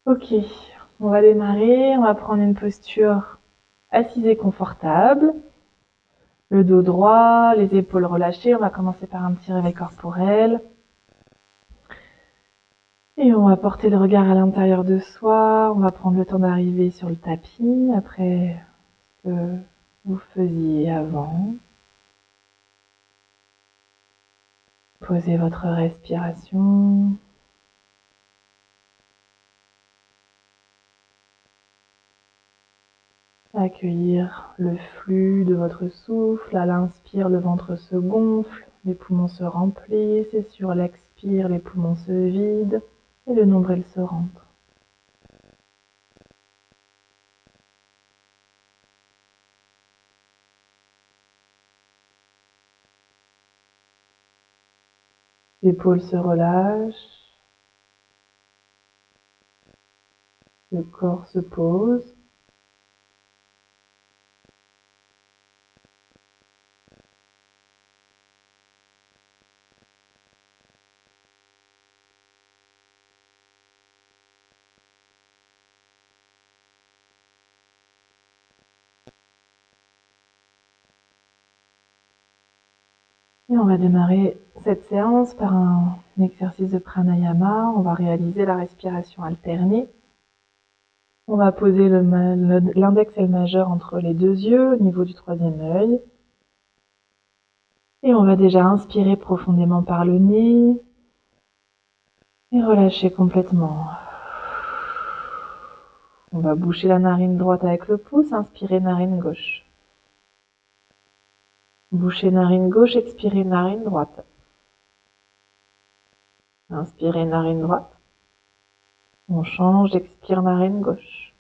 Ok, on va démarrer, on va prendre une posture assise et confortable. Le dos droit, les épaules relâchées. On va commencer par un petit réveil corporel. Et on va porter le regard à l'intérieur de soi. On va prendre le temps d'arriver sur le tapis après ce que vous faisiez avant. Posez votre respiration. Accueillir le flux de votre souffle. À l'inspire, le ventre se gonfle, les poumons se remplissent et sur l'expire, les poumons se vident et le nombril se rentre. L'épaule se relâche, le corps se pose. Et on va démarrer cette séance par un exercice de pranayama. On va réaliser la respiration alternée. On va poser l'index et le majeur entre les deux yeux, au niveau du troisième œil. Et on va déjà inspirer profondément par le nez et relâcher complètement. On va boucher la narine droite avec le pouce, inspirer narine gauche. Boucher narine gauche, expirer narine droite. Inspirez narine droite. On change, expire narine gauche.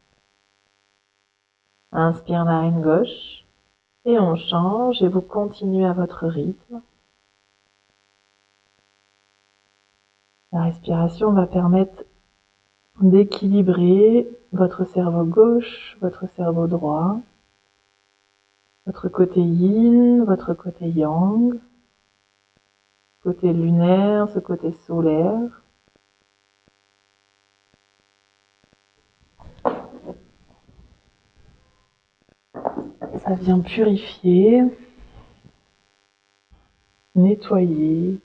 Inspire narine gauche. Et on change et vous continuez à votre rythme. La respiration va permettre d'équilibrer votre cerveau gauche, votre cerveau droit, votre côté yin, votre côté yang, côté lunaire, ce côté solaire. Ça vient purifier, nettoyer.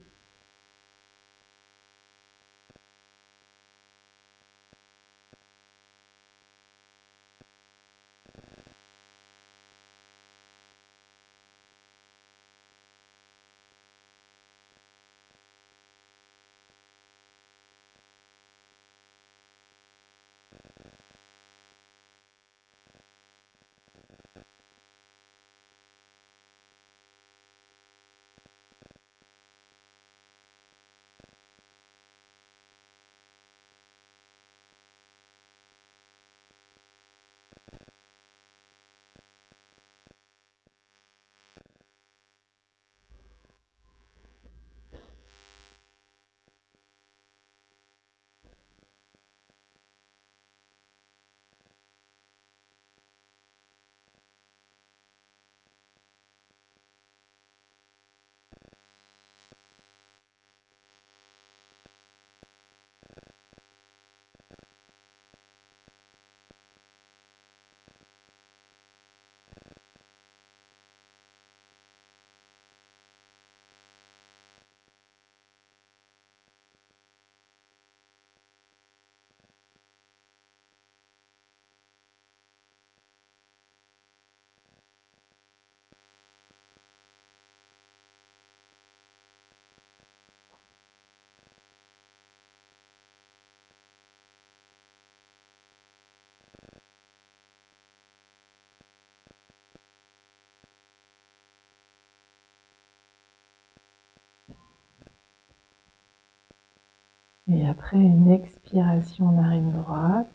Et après une expiration narine droite,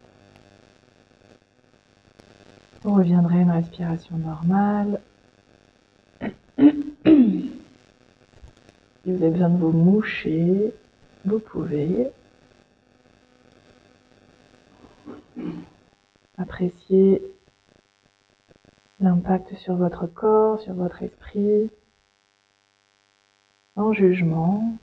vous reviendrez à une respiration normale. Si vous avez besoin de vous moucher, vous pouvez. Apprécier l'impact sur votre corps, sur votre esprit, sans jugement.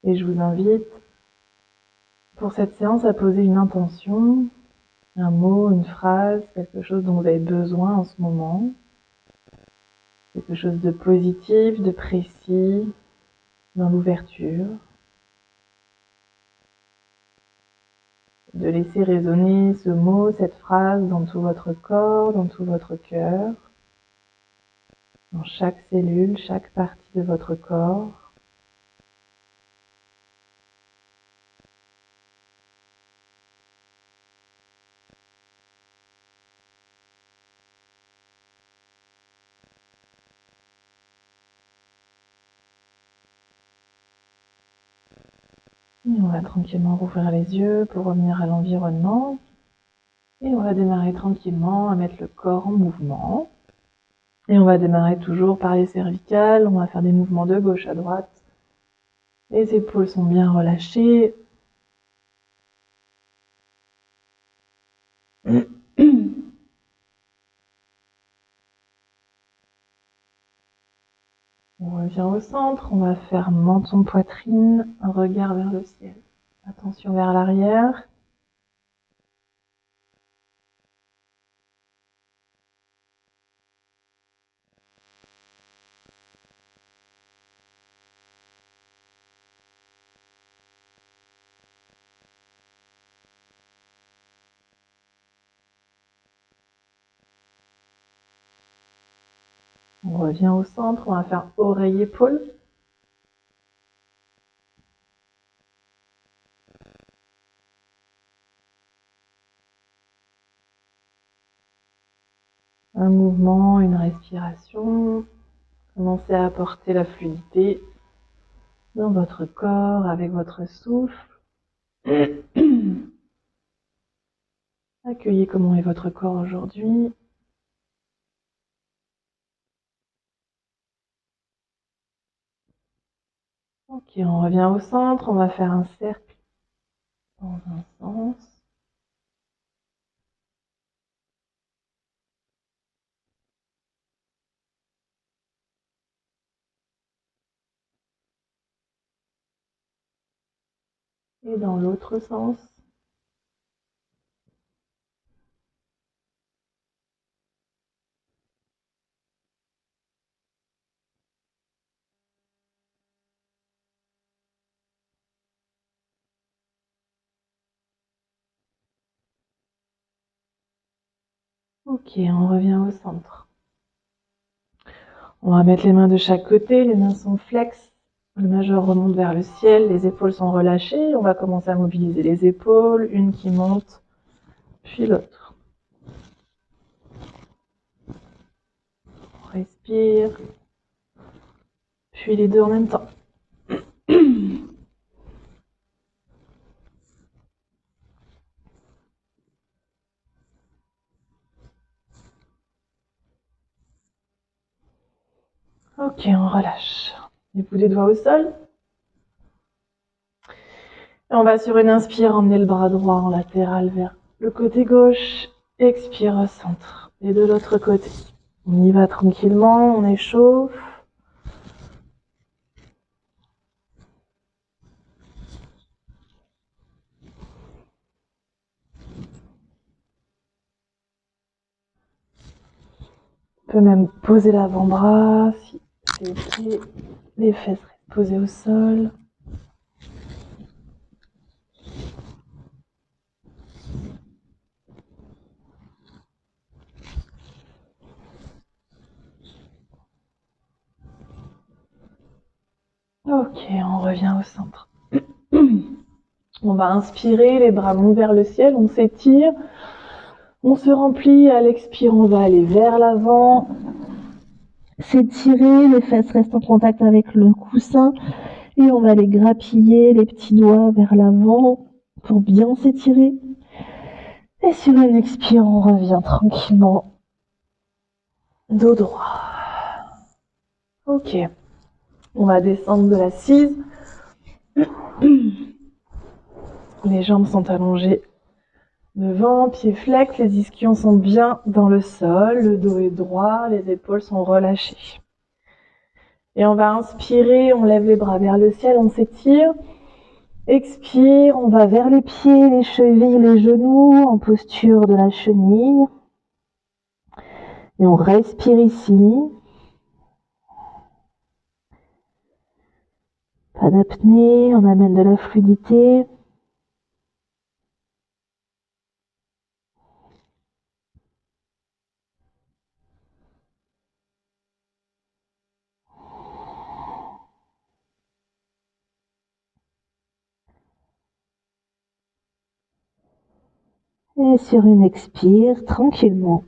Et je vous invite pour cette séance à poser une intention, un mot, une phrase, quelque chose dont vous avez besoin en ce moment. Quelque chose de positif, de précis, dans l'ouverture. De laisser résonner ce mot, cette phrase dans tout votre corps, dans tout votre cœur, dans chaque cellule, chaque partie de votre corps. Et on va tranquillement rouvrir les yeux pour revenir à l'environnement. Et on va démarrer tranquillement à mettre le corps en mouvement. Et on va démarrer toujours par les cervicales. On va faire des mouvements de gauche à droite. Les épaules sont bien relâchées. On revient au centre, on va faire menton-poitrine, un regard vers le ciel. Attention vers l'arrière. On revient au centre, on va faire oreille-épaule. Un mouvement, une respiration. Commencez à apporter la fluidité dans votre corps avec votre souffle. Accueillez comment est votre corps aujourd'hui. Ok, on revient au centre, on va faire un cercle dans un sens. Et dans l'autre sens. Ok, on revient au centre. On va mettre les mains de chaque côté, les mains sont flex. Le majeur remonte vers le ciel, les épaules sont relâchées. On va commencer à mobiliser les épaules, une qui monte, puis l'autre. On respire, puis les deux en même temps. Ok, on relâche. Les bouts des doigts au sol. Et on va sur une inspire emmener le bras droit en latéral vers le côté gauche. Expire au centre. Et de l'autre côté. On y va tranquillement, on échauffe. On peut même poser l'avant-bras si c'est ok. Les fesses restent posées au sol. Ok, on revient au centre. On va inspirer, les bras montent vers le ciel, on s'étire. On se remplit, à l'expire, on va aller vers l'avant. S'étirer, les fesses restent en contact avec le coussin. Et on va les grappiller, les petits doigts vers l'avant pour bien s'étirer. Et sur une expire, on revient tranquillement. Dos droit. Ok. On va descendre de l'assise. Les jambes sont allongées devant, pieds flex, les ischions sont bien dans le sol, le dos est droit, les épaules sont relâchées. Et on va inspirer, on lève les bras vers le ciel, on s'étire. Expire, on va vers les pieds, les chevilles, les genoux, en posture de la chenille. Et on respire ici. Pas d'apnée, on amène de la fluidité. Et sur une expire, tranquillement,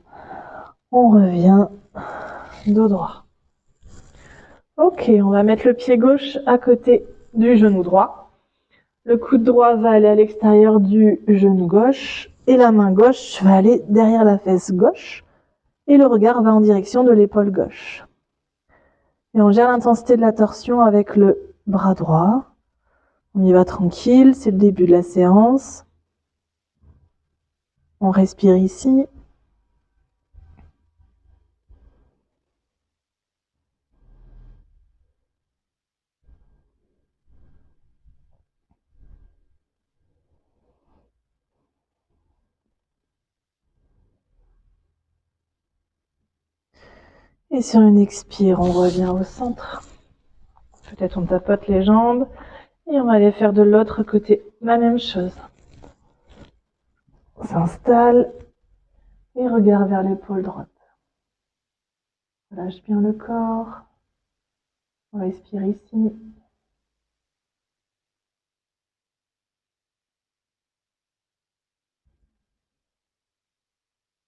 on revient dos droit. Ok, on va mettre le pied gauche à côté du genou droit. Le coude droit va aller à l'extérieur du genou gauche et la main gauche va aller derrière la fesse gauche et le regard va en direction de l'épaule gauche. Et on gère l'intensité de la torsion avec le bras droit. On y va tranquille, c'est le début de la séance. On respire ici. Et sur une expire, on revient au centre. Peut-être on tapote les jambes. Et on va aller faire de l'autre côté la même chose. On s'installe et regard vers l'épaule droite. On lâche bien le corps. On respire ici.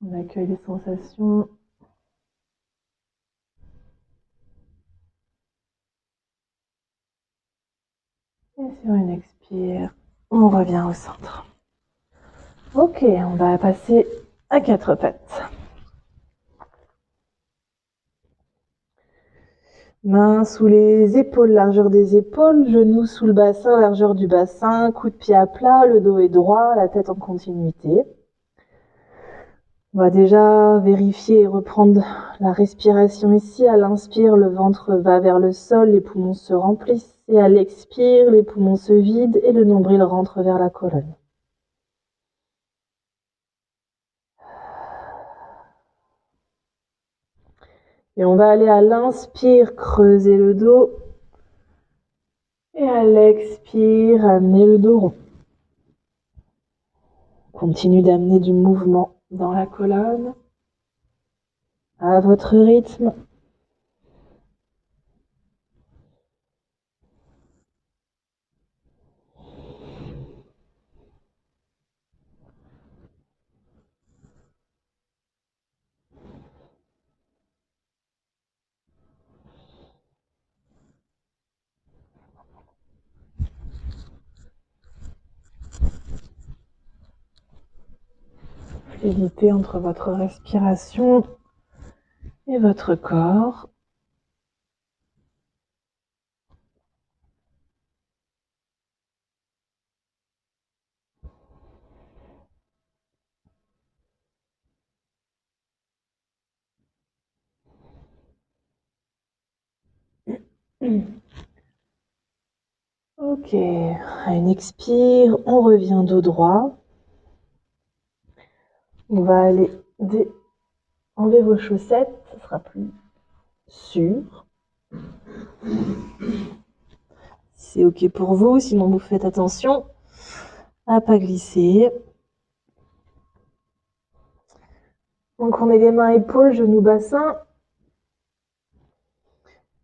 On accueille les sensations. Et sur une expire, on revient au centre. Ok, on va passer à quatre pattes. Mains sous les épaules, largeur des épaules, genoux sous le bassin, largeur du bassin, coup de pied à plat, le dos est droit, la tête en continuité. On va déjà vérifier et reprendre la respiration ici. À l'inspire, le ventre va vers le sol, les poumons se remplissent. Et à l'expire, les poumons se vident et le nombril rentre vers la colonne. Et on va aller à l'inspire, creuser le dos. Et à l'expire, amener le dos rond. Continue d'amener du mouvement dans la colonne, à votre rythme. Fluidité entre votre respiration et votre corps. Ok, à une expire, on revient dos droit. On va aller enlever vos chaussettes, ce sera plus sûr. Si c'est ok pour vous, sinon vous faites attention à pas glisser. Donc on met les mains épaules, genoux, bassin.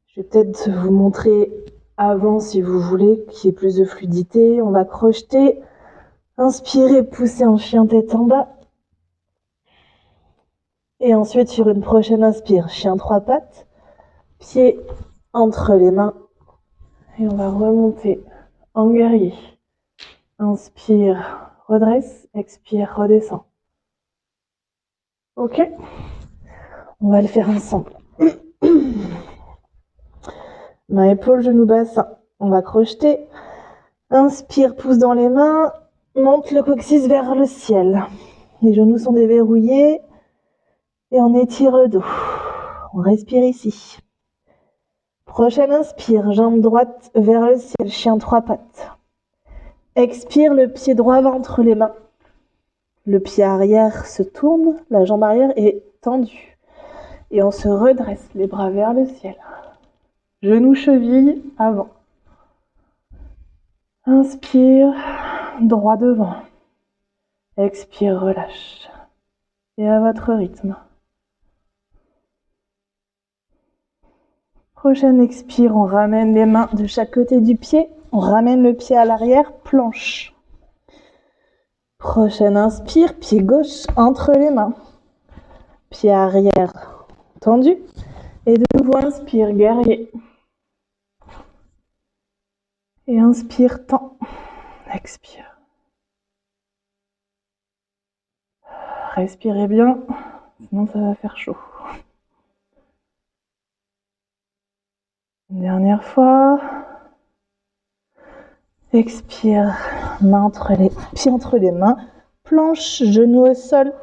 Je vais peut-être vous montrer avant si vous voulez qu'il y ait plus de fluidité. On va crocheter, inspirer, pousser en chien tête en bas. Et ensuite sur une prochaine inspire, chien trois pattes, pieds entre les mains. Et on va remonter en guerrier. Inspire, redresse, expire, redescend. Ok? On va le faire ensemble. Main, épaule, genou, bassin. On va crocheter. Inspire, pouce dans les mains. Monte le coccyx vers le ciel. Les genoux sont déverrouillés. Et on étire le dos. On respire ici. Prochaine inspire, jambe droite vers le ciel, chien trois pattes. Expire, le pied droit va entre les mains. Le pied arrière se tourne, la jambe arrière est tendue. Et on se redresse, les bras vers le ciel. Genoux, chevilles, avant. Inspire, droit devant. Expire, relâche. Et à votre rythme. Prochaine expire, on ramène les mains de chaque côté du pied. On ramène le pied à l'arrière, planche. Prochaine inspire, pied gauche entre les mains. Pied arrière tendu. Et de nouveau, inspire, guerrier. Et inspire, tend. Expire. Respirez bien, sinon ça va faire chaud. Une dernière fois. Expire, pieds entre les mains. Planche, genoux au sol.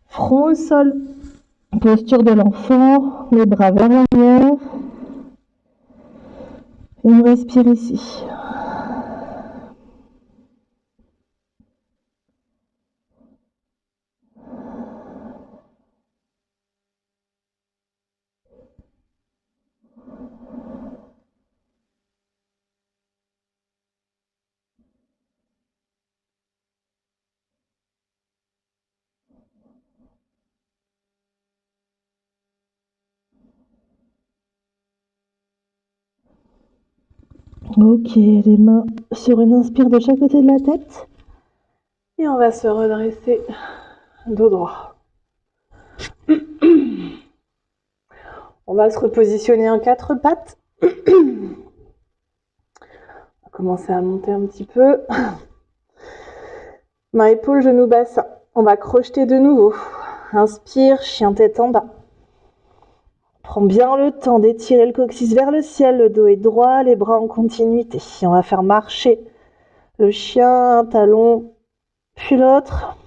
Front au sol. Posture de l'enfant, les bras vers l'arrière. Et on respire ici. Ok, les mains sur une inspire de chaque côté de la tête. Et on va se redresser dos droit. On va se repositionner en 4 pattes. On va commencer à monter un petit peu. Main, épaule, genou, bassin. On va crocheter de nouveau. Inspire, chien tête en bas. Prends bien le temps d'étirer le coccyx vers le ciel. Le dos est droit, les bras en continuité. On va faire marcher le chien, un talon, puis l'autre.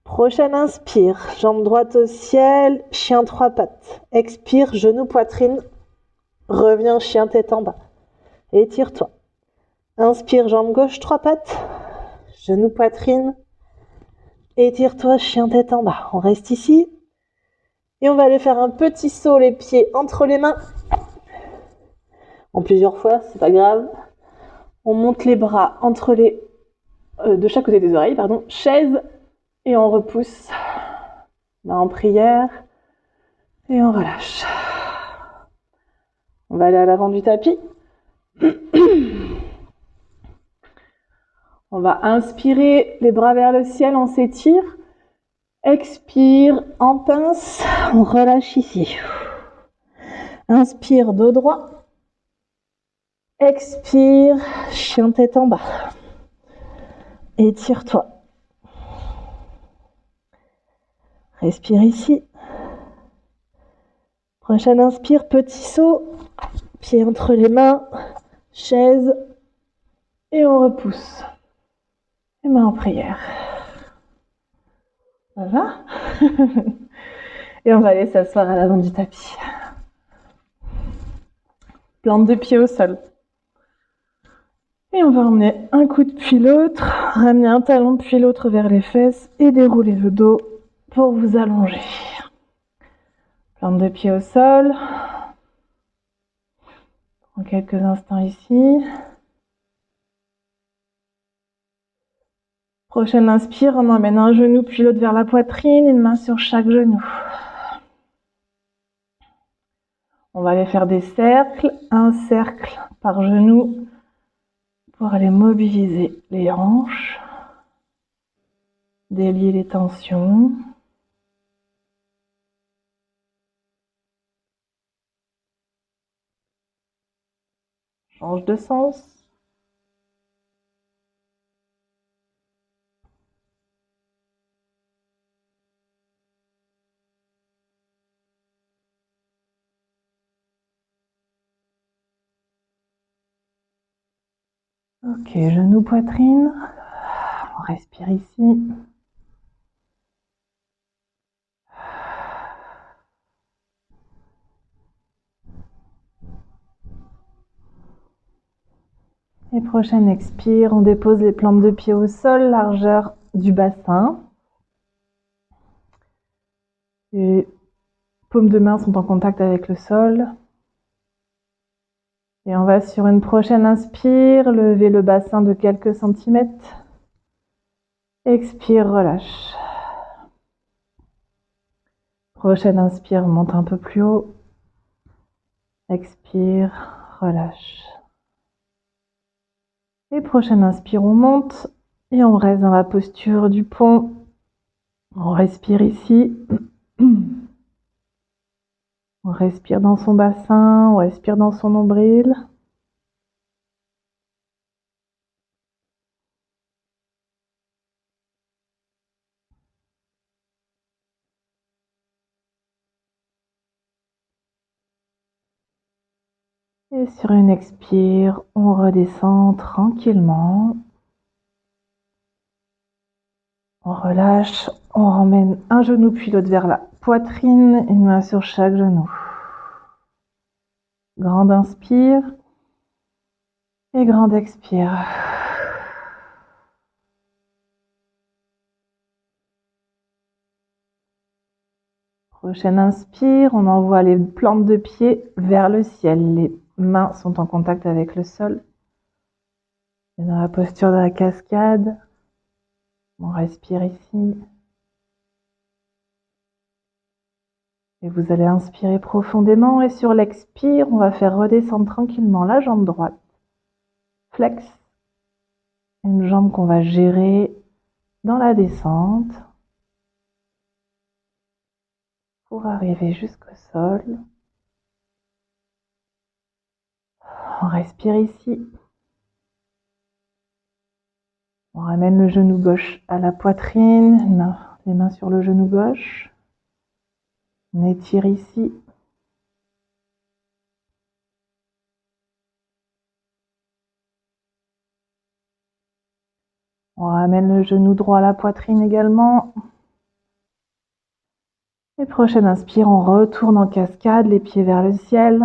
Prochaine inspire, jambe droite au ciel, chien 3 pattes. Expire, genou, poitrine. Reviens, chien tête en bas. Étire-toi. Inspire, jambe gauche, 3 pattes. Genou, poitrine. Étire-toi, chien tête en bas. On reste ici. Et on va aller faire un petit saut, les pieds entre les mains. En plusieurs fois, c'est pas grave. On monte les bras entre de chaque côté des oreilles, pardon. Chaise. Et on repousse. Main en prière. Et on relâche. On va aller à l'avant du tapis. On va inspirer, les bras vers le ciel, on s'étire. Expire, en pince, on relâche ici. Inspire, dos droit. Expire, chien tête en bas. Étire-toi. Respire ici. Prochaine inspire, petit saut. Pieds entre les mains, chaise. Et on repousse. Et main en prière. Ça va? Et on va aller s'asseoir à l'avant du tapis. Plante de pied au sol. Et on va emmener un coude puis l'autre, ramener un talon puis l'autre vers les fesses et dérouler le dos pour vous allonger. Plante de pied au sol. Prends quelques instants ici. Prochaine inspire, on emmène un genou puis l'autre vers la poitrine, une main sur chaque genou. On va aller faire des cercles, un cercle par genou pour aller mobiliser les hanches, délier les tensions. Change de sens. Ok, genou, poitrine. On respire ici. Et prochaine expire, on dépose les plantes de pied au sol, largeur du bassin. Les paumes de main sont en contact avec le sol. Et on va sur une prochaine inspire, lever le bassin de quelques centimètres. Expire, relâche. Prochaine inspire, monte un peu plus haut. Expire, relâche. Et prochaine inspire, on monte et on reste dans la posture du pont. On respire ici. On respire dans son bassin, on respire dans son nombril. Et sur une expire, on redescend tranquillement. On relâche, on ramène un genou puis l'autre vers la poitrine, une main sur chaque genou. Grande inspire et grande expire. Prochaine inspire, on envoie les plantes de pied vers le ciel. Les mains sont en contact avec le sol. Et dans la posture de la cascade, on respire ici. Et vous allez inspirer profondément et sur l'expire, on va faire redescendre tranquillement la jambe droite. Flex. Une jambe qu'on va gérer dans la descente pour arriver jusqu'au sol. On respire ici. On ramène le genou gauche à la poitrine, les mains sur le genou gauche. On étire ici. On ramène le genou droit à la poitrine également. Et prochaine inspire, on retourne en cascade, les pieds vers le ciel,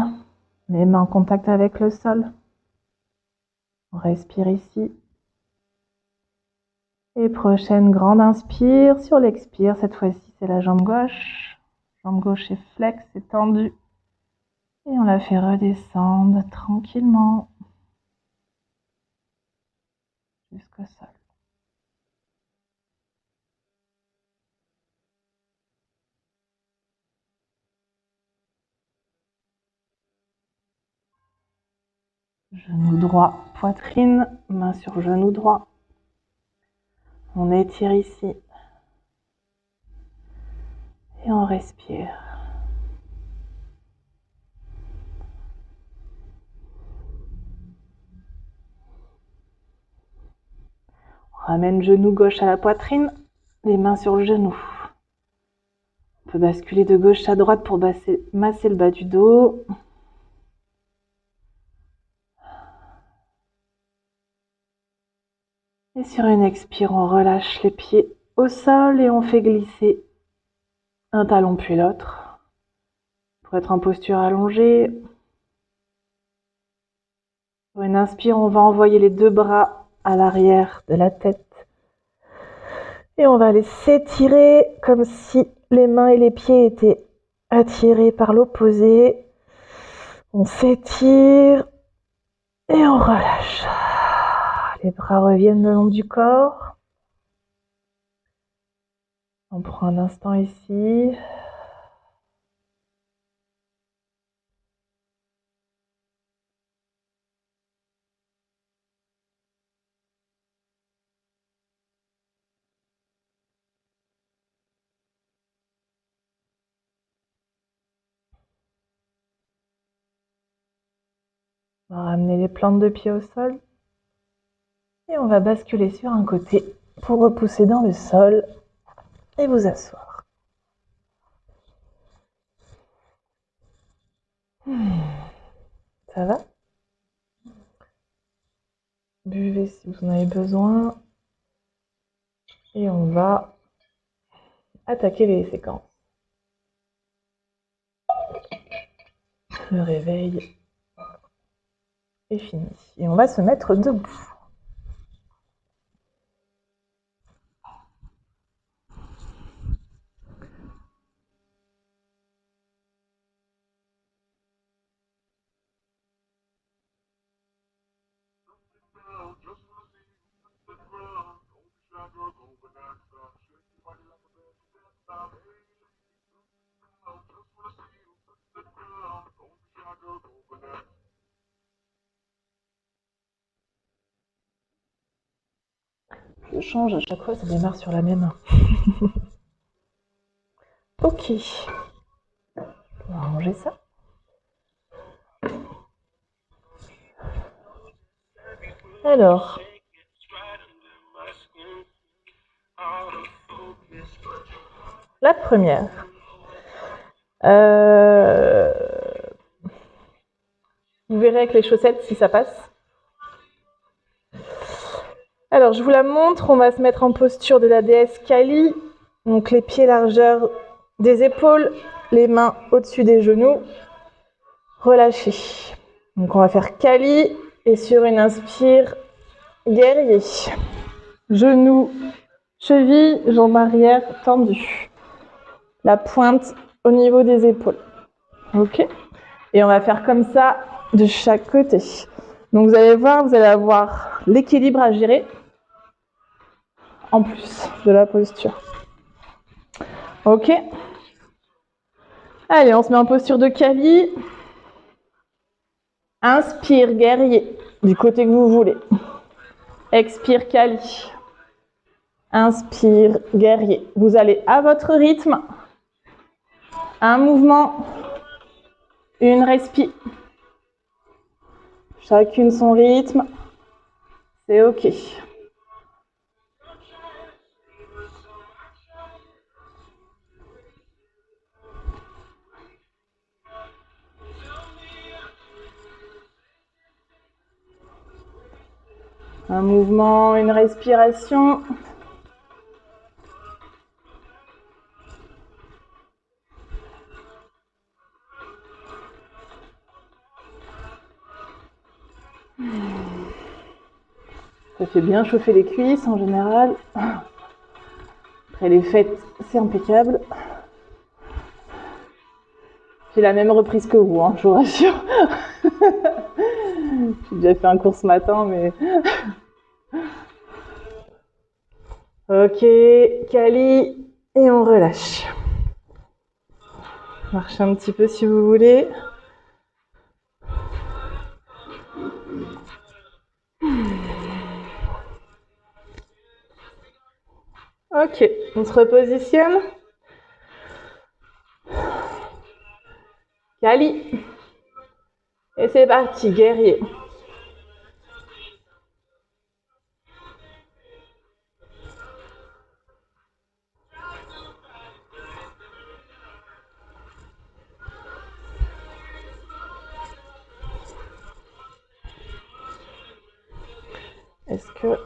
les mains en contact avec le sol. On respire ici. Et prochaine grande inspire, sur l'expire, cette fois-ci c'est la jambe gauche. Jambe gauche est flex, est tendue. Et on la fait redescendre tranquillement jusqu'au sol. Genou droit, poitrine, main sur genou droit. On étire ici. Et on respire. On ramène genou gauche à la poitrine, les mains sur le genou. On peut basculer de gauche à droite pour masser le bas du dos. Et sur une expire, on relâche les pieds au sol et on fait glisser un talon puis l'autre pour être en posture allongée. Pour une inspire, on va envoyer les deux bras à l'arrière de la tête. Et on va les s'étirer comme si les mains et les pieds étaient attirés par l'opposé. On s'étire et on relâche. Les bras reviennent le long du corps. On prend un instant ici. On va ramener les plantes de pied au sol. Et on va basculer sur un côté pour repousser dans le sol et vous asseoir. Ça va? Buvez si vous en avez besoin. Et on va attaquer les séquences. Le réveil. Et fini. Et on va se mettre debout. Je change à chaque fois, ça démarre sur la même. Ok. On va ranger ça. Alors. La première. Vous verrez avec les chaussettes si ça passe. Alors, je vous la montre. On va se mettre en posture de la déesse Kali. Donc, les pieds largeur des épaules, les mains au-dessus des genoux. Relâchez. Donc, on va faire Kali. Et sur une inspire, guerrier. Genoux, chevilles, jambes arrière tendues. La pointe au niveau des épaules. Ok. Et on va faire comme ça de chaque côté. Donc, vous allez voir, vous allez avoir l'équilibre à gérer. En plus de la posture. Ok. Allez, on se met en posture de Kali. Inspire, guerrier, du côté que vous voulez. Expire, Kali. Inspire, guerrier. Vous allez à votre rythme. Un mouvement, une respi. Chacune son rythme. C'est ok. Un mouvement, une respiration. Ça fait bien chauffer les cuisses en général. Après les fêtes, c'est impeccable. J'ai la même reprise que vous, hein, je vous rassure. J'ai déjà fait un cours ce matin, mais... Ok, Kali, et on relâche. Marchez un petit peu si vous voulez. Ok, on se repositionne. Kali. Et c'est parti, guerrier. Est-ce que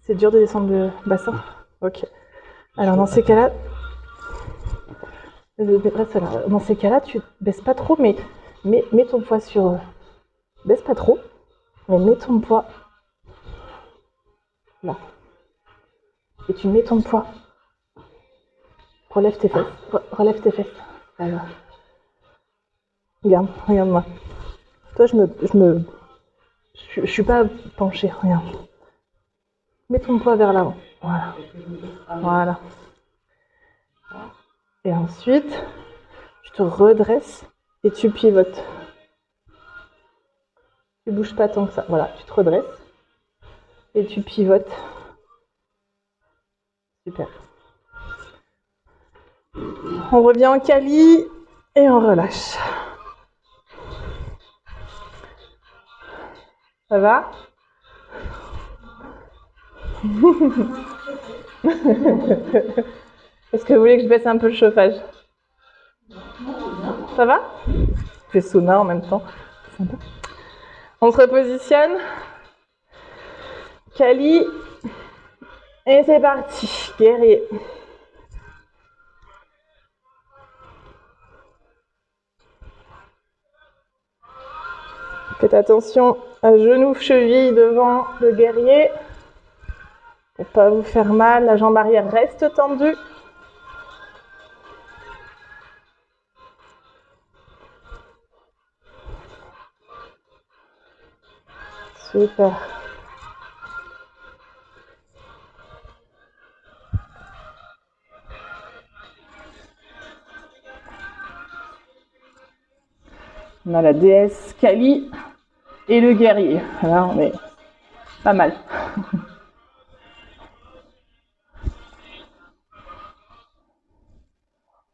c'est dur de descendre le bassin? Ok. Alors dans ces cas-là, tu baisses pas trop, mais mets ton poids sur. Baisse pas trop, mais mets ton poids là. Et tu mets ton poids. Relève tes fesses. Relève tes fesses. Alors. Regarde-moi. Toi, je suis pas penchée, regarde. Mets ton poids vers l'avant. Voilà. Et ensuite, tu te redresses et tu pivotes. Tu bouges pas tant que ça. Voilà, tu te redresses et tu pivotes. Super. On revient en Kali et on relâche. Ça va? Est-ce que vous voulez que je baisse un peu le chauffage? Ça va? Je fais sauna en même temps. On se repositionne. Kali. Et c'est parti. Guerrier. Faites attention à genoux, chevilles devant le guerrier. Pour ne pas vous faire mal, la jambe arrière reste tendue. Super. On a la déesse Kali et le guerrier. Là, on est pas mal.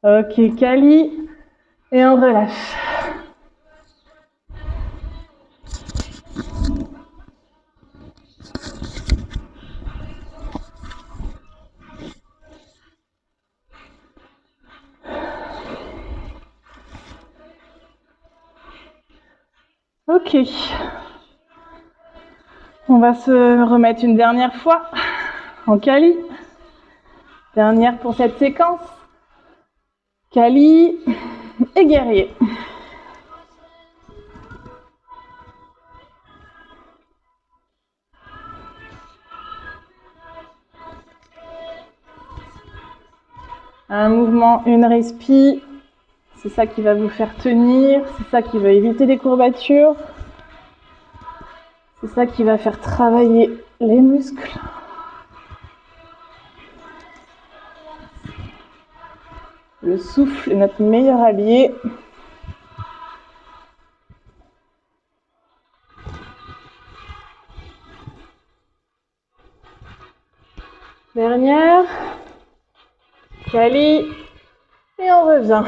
Ok, Kali, et on relâche. Ok. On va se remettre une dernière fois en Kali. Dernière pour cette séquence. Kali et guerrier. Un mouvement, une respi. C'est ça qui va vous faire tenir. C'est ça qui va éviter les courbatures. C'est ça qui va faire travailler les muscles. Le souffle est notre meilleur allié. Dernière. Kali. Et on revient.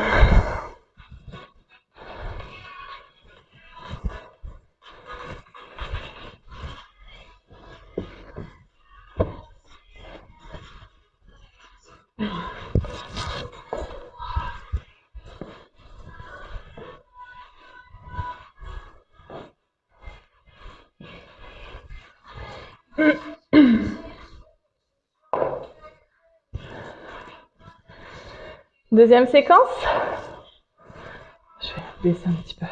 Deuxième séquence. Je vais baisser un petit peu.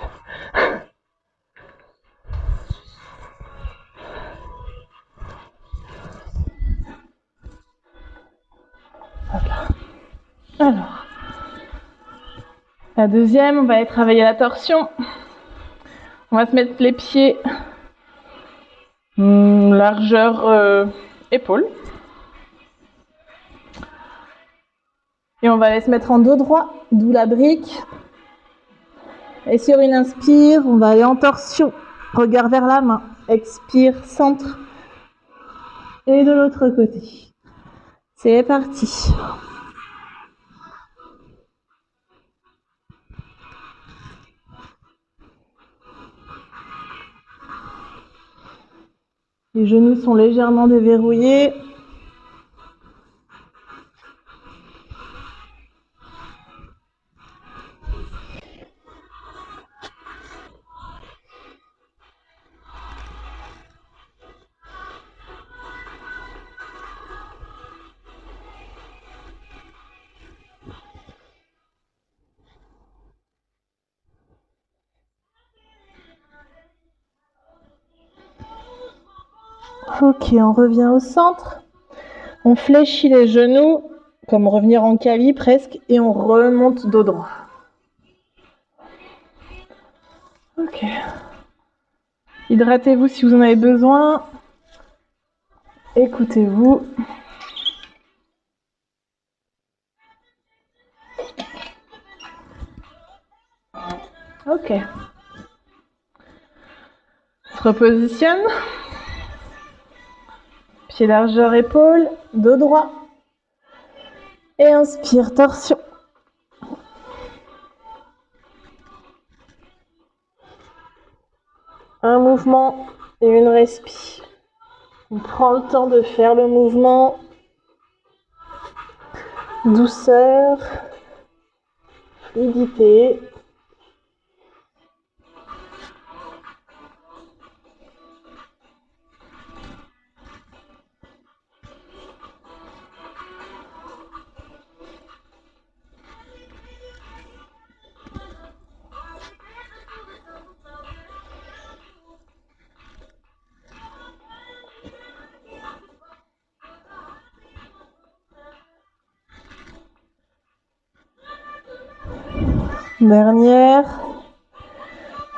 Voilà. Alors, la deuxième, on va aller travailler la torsion. On va se mettre les pieds largeur épaule. Et on va aller se mettre en dos droit, d'où la brique. Et sur une inspire, on va aller en torsion. Regard vers la main. Expire, centre. Et de l'autre côté. C'est parti. Les genoux sont légèrement déverrouillés. Ok, on revient au centre. On fléchit les genoux, comme revenir en Kali presque, et on remonte dos droit. Ok. Hydratez-vous si vous en avez besoin. Écoutez-vous. Ok. On se repositionne. Pied largeur épaule, dos droit. Et inspire, torsion. Un mouvement et une respi. On prend le temps de faire le mouvement. Douceur. Fluidité. Dernière.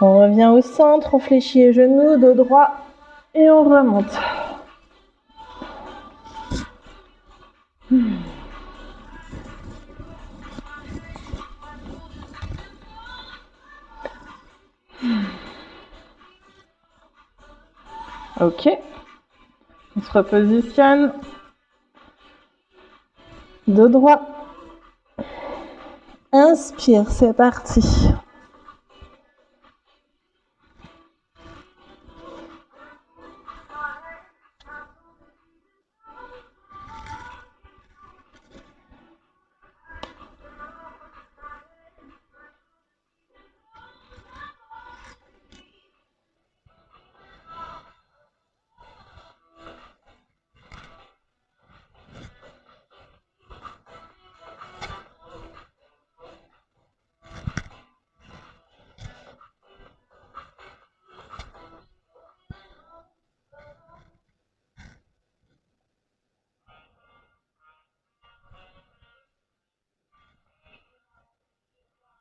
On revient au centre, on fléchit les genoux, dos droit et on remonte. Ok. On se repositionne. Dos droit. Inspire, c'est parti.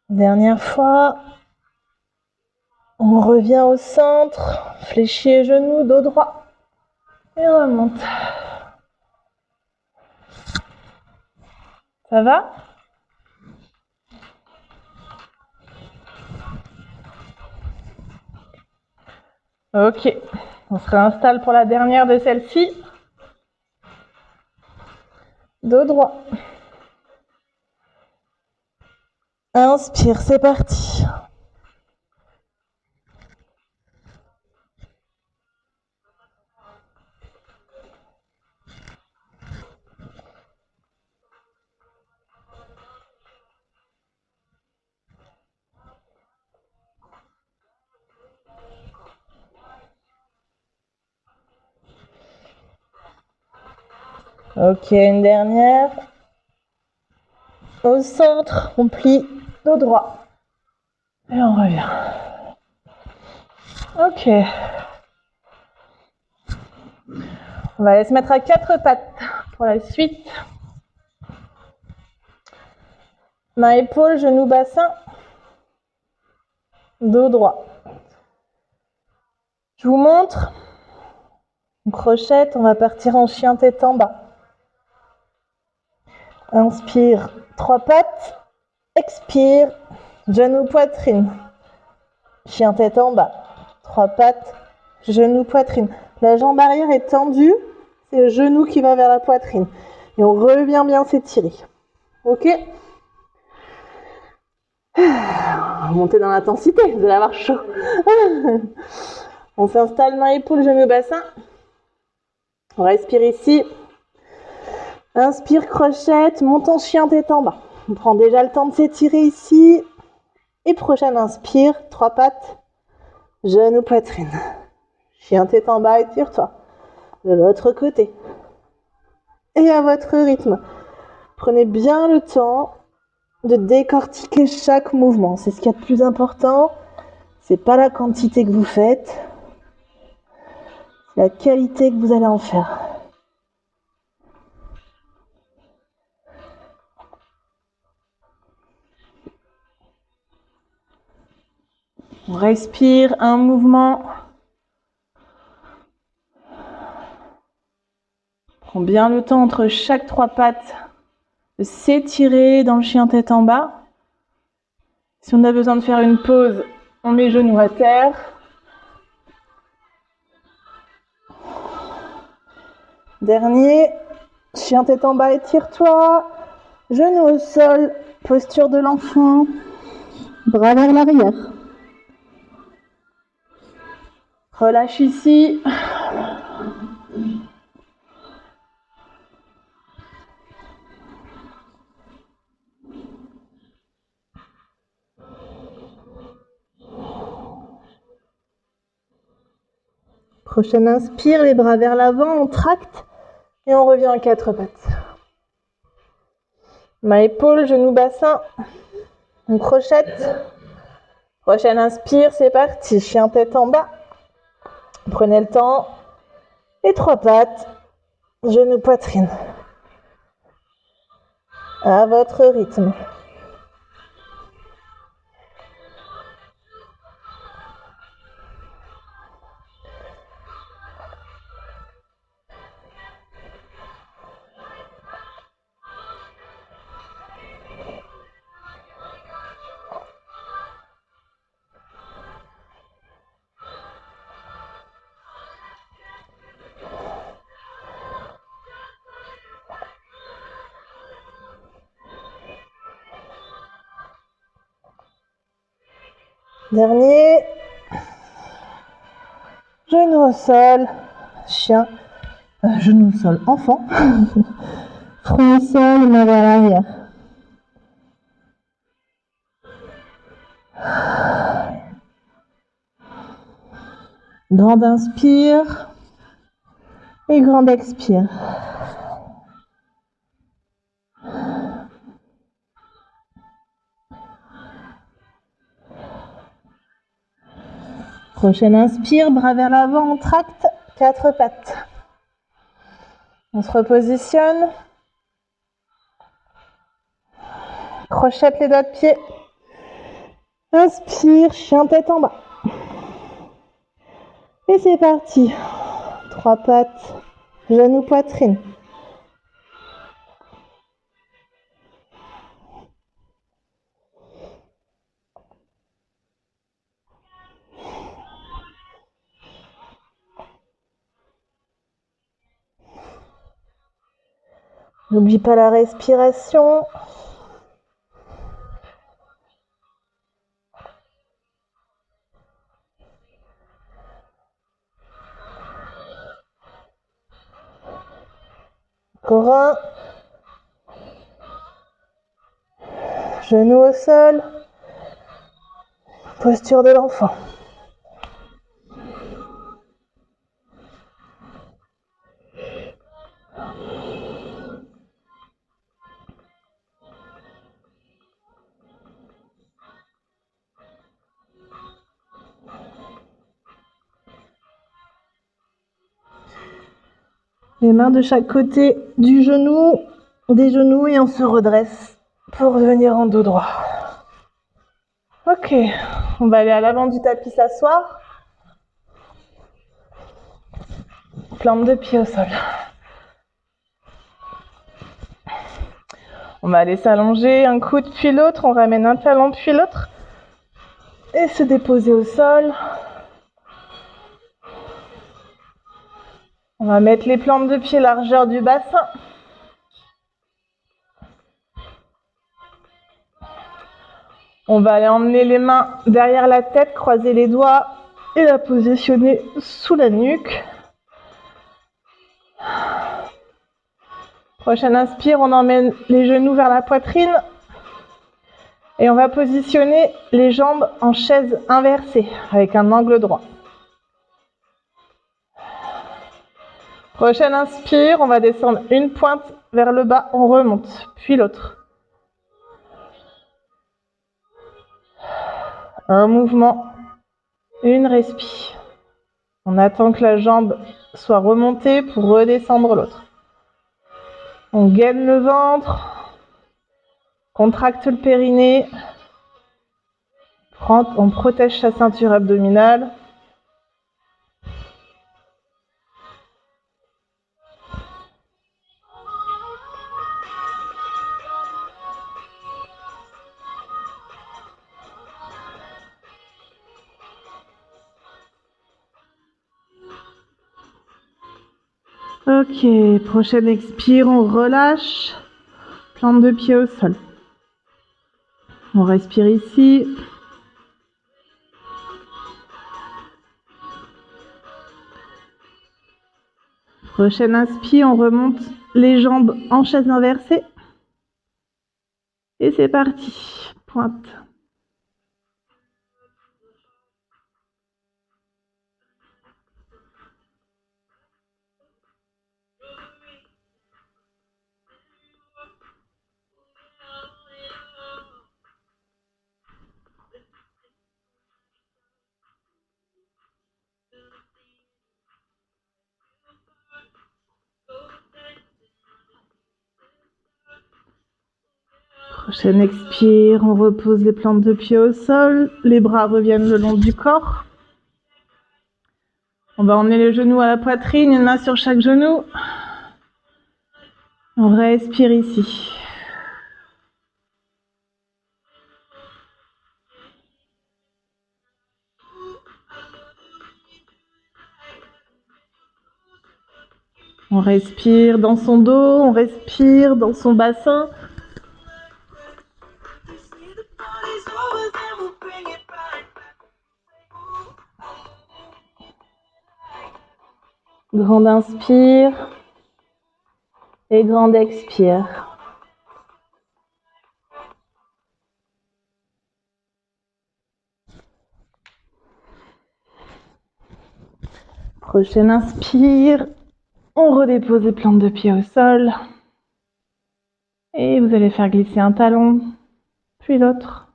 Dernière fois. On revient au centre, fléchit les genoux, dos droit et on remonte. Ça va? Ok, on se réinstalle pour la dernière de celle-ci. Dos droit. Inspire, c'est parti. Ok, une dernière. Au centre, on plie, dos droit. Et on revient. Ok. On va aller se mettre à 4 pattes pour la suite. Main, épaule, genou, bassin. Dos droit. Je vous montre. On crochette, on va partir en chien tête en bas. Inspire, 3 pattes. Expire, genou, poitrine. Chien tête en bas. 3 pattes, genou, poitrine. La jambe arrière est tendue, c'est le genou qui va vers la poitrine. Et on revient bien s'étirer. Ok? Montez dans l'intensité, vous allez avoir chaud. On s'installe, main, épaule, genou, bassin. On respire ici. Inspire, crochette, monte en chien tête en bas. On prend déjà le temps de s'étirer ici. Et prochaine inspire, 3 pattes, genou, poitrine. Chien tête en bas, étire-toi. De l'autre côté. Et à votre rythme. Prenez bien le temps de décortiquer chaque mouvement. C'est ce qu'il y a de plus important. C'est pas la quantité que vous faites, c'est la qualité que vous allez en faire. On respire un mouvement. Prends bien le temps entre chaque 3 pattes de s'étirer dans le chien tête en bas. Si on a besoin de faire une pause, on met genoux à terre. Dernier, chien tête en bas, étire-toi. Genoux au sol, posture de l'enfant. Bras vers l'arrière. Relâche ici. Prochaine inspire, les bras vers l'avant, on tracte et on revient en 4 pattes. Main, épaule, genou, bassin. On crochette. Prochaine inspire, c'est parti. Chien tête en bas. Prenez le temps. Et 3 pattes. Genou, poitrine. À votre rythme. Dernier. Genou au sol. Chien. Genou au sol. Enfant. Front au sol, main vers l'arrière. Grande inspire et grande expire. Prochaine inspire, bras vers l'avant, on tracte, 4 pattes. On se repositionne. Crochette les doigts de pied. Inspire, chien tête en bas. Et c'est parti. 3 pattes, genou, poitrine. N'oublie pas la respiration. Encore un. Genou au sol. Posture de l'enfant. Les mains de chaque côté du genou, des genoux et on se redresse pour revenir en dos droit. Ok, on va aller à l'avant du tapis s'asseoir. Plante de pied au sol. On va aller s'allonger un coude puis l'autre, on ramène un talon puis l'autre et se déposer au sol. On va mettre les plantes de pied largeur du bassin. On va aller emmener les mains derrière la tête, croiser les doigts et la positionner sous la nuque. Prochaine inspire, on emmène les genoux vers la poitrine et on va positionner les jambes en chaise inversée avec un angle droit. Prochaine inspire, on va descendre une pointe vers le bas, on remonte, puis l'autre. Un mouvement, une respi. On attend que la jambe soit remontée pour redescendre l'autre. On gaine le ventre, contracte le périnée, on protège sa ceinture abdominale. Ok, prochaine expire, on relâche, plante de pied au sol. On respire ici. Prochaine inspire, on remonte les jambes en chaise inversée. Et c'est parti, pointe. Prochaine expire, on repose les plantes de pied au sol, les bras reviennent le long du corps. On va emmener les genoux à la poitrine, une main sur chaque genou. On respire ici. On respire dans son dos, on respire dans son bassin. Grande inspire et grande expire. Prochaine inspire, on redépose les plantes de pied au sol. Et vous allez faire glisser un talon, puis l'autre.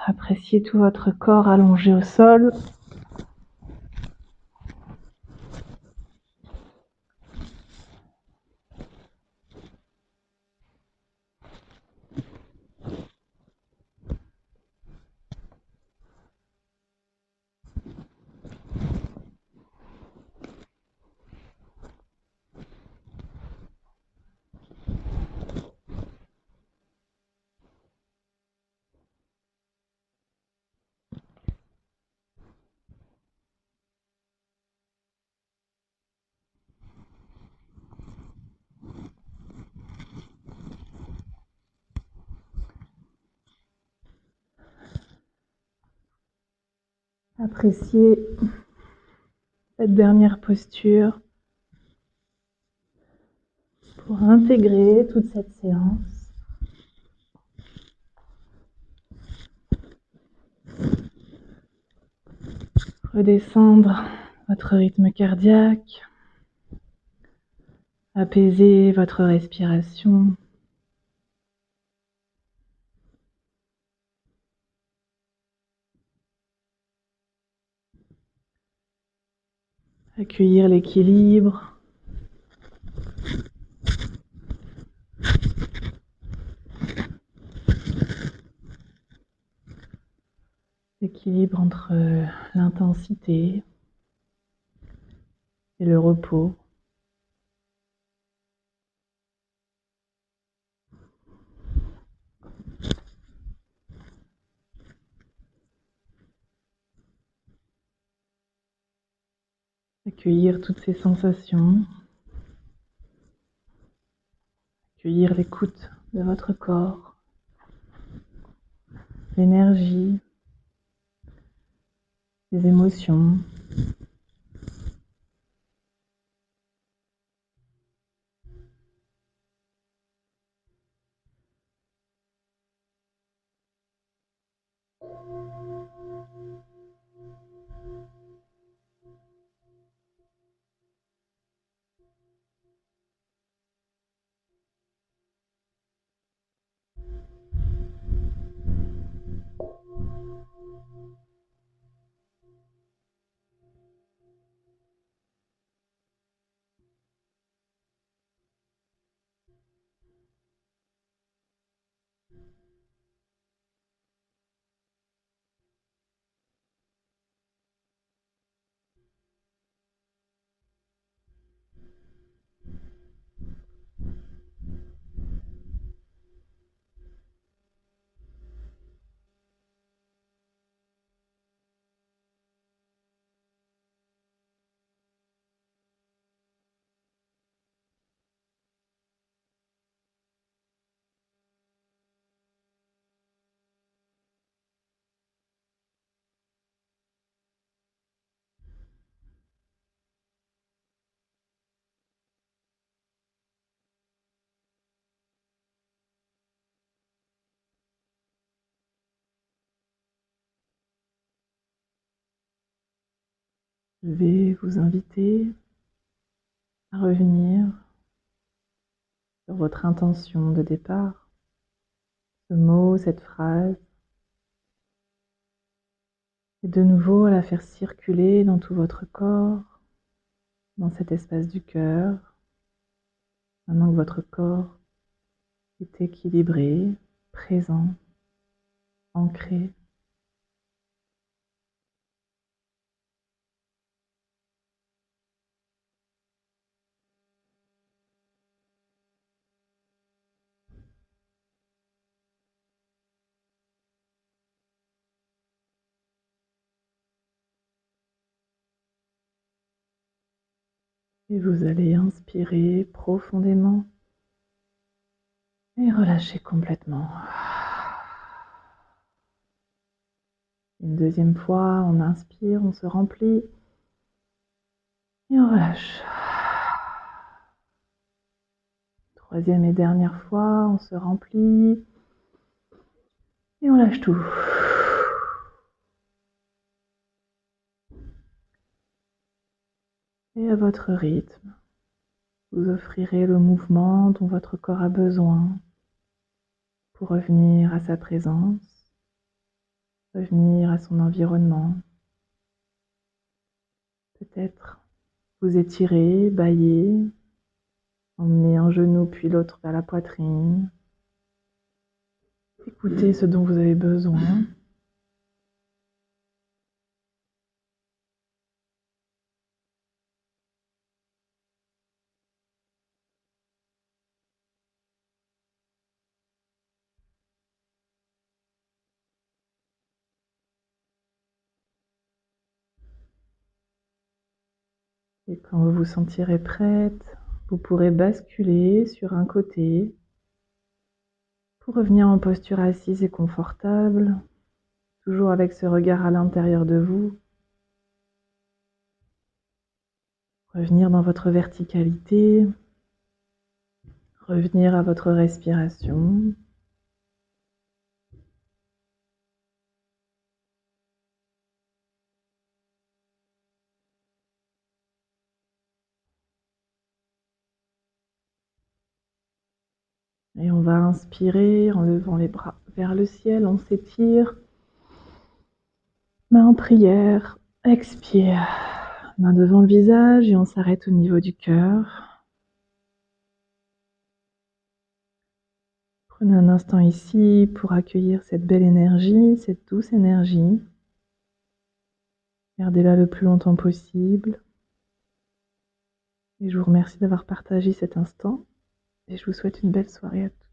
Appréciez tout votre corps allongé au sol. Appréciez cette dernière posture pour intégrer toute cette séance. Redescendre votre rythme cardiaque, apaiser votre respiration. Accueillir l'équilibre. L'équilibre entre l'intensité et le repos. Accueillir toutes ces sensations. Accueillir l'écoute de votre corps. L'énergie. Les émotions. Je vais vous inviter à revenir sur votre intention de départ, ce mot, cette phrase, et de nouveau à la faire circuler dans tout votre corps, dans cet espace du cœur, maintenant que votre corps est équilibré, présent, ancré. Et vous allez inspirer profondément et relâcher complètement. Une deuxième fois, on inspire, on se remplit et on relâche. Troisième et dernière fois, on se remplit et on lâche tout. Et à votre rythme, vous offrirez le mouvement dont votre corps a besoin pour revenir à sa présence, revenir à son environnement. Peut-être vous étirer, bâiller, emmener un genou puis l'autre vers la poitrine. Écoutez ce dont vous avez besoin. Et quand vous vous sentirez prête, vous pourrez basculer sur un côté pour revenir en posture assise et confortable, toujours avec ce regard à l'intérieur de vous. Revenir dans votre verticalité, revenir à votre respiration. Et on va inspirer en levant les bras vers le ciel, on s'étire. Main en prière, expire. Main devant le visage et on s'arrête au niveau du cœur. Prenez un instant ici pour accueillir cette belle énergie, cette douce énergie. Gardez-la le plus longtemps possible. Et je vous remercie d'avoir partagé cet instant et je vous souhaite une belle soirée à tous.